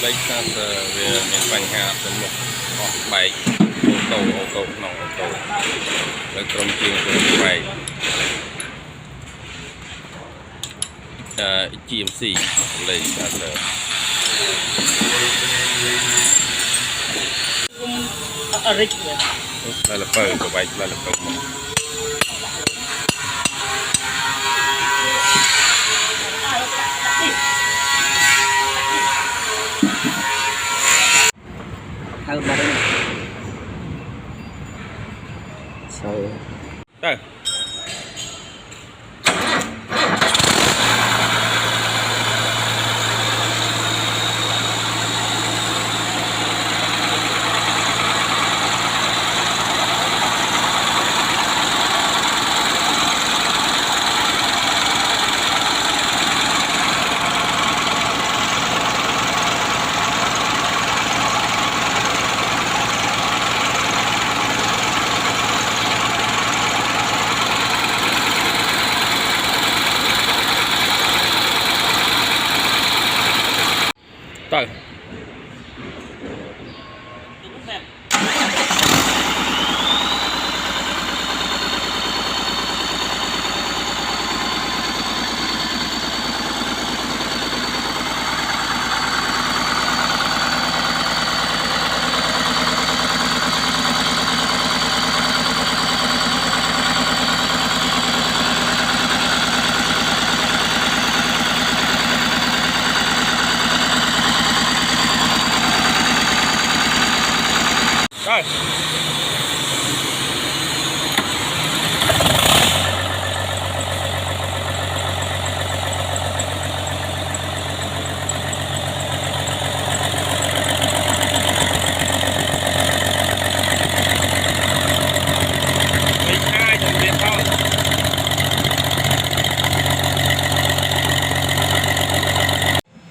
lấy ra về miền Bắc Hà từ một bài ô tô nòng ô tô với công chiên của bài GMC lấy ra là phơi của bài là phơi thơm mà đây sôi đây tới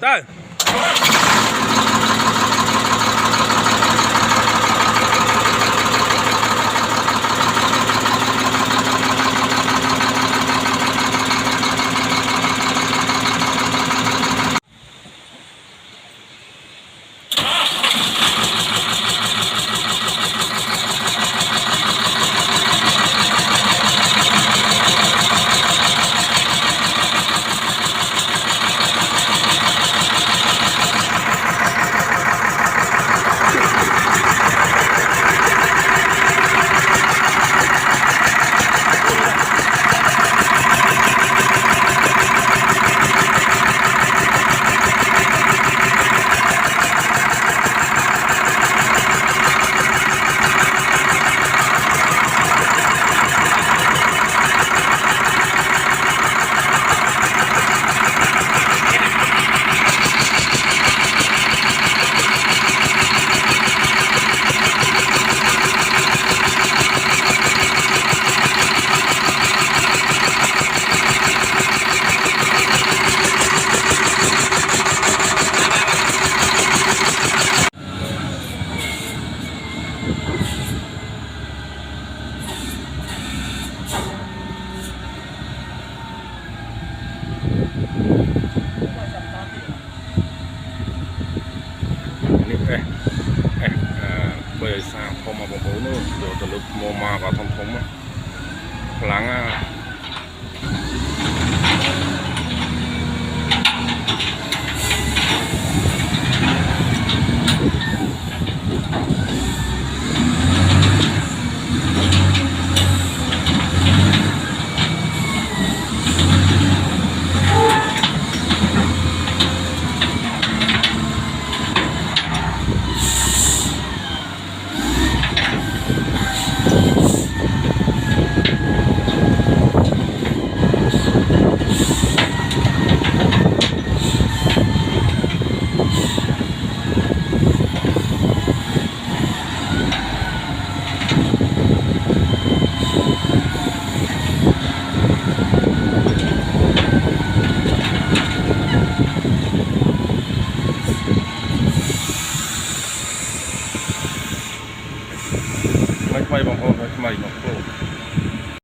đây đây bây giờ sao không mà bóng bố nữa rồi từ lúc mua mà vào thông thống lắng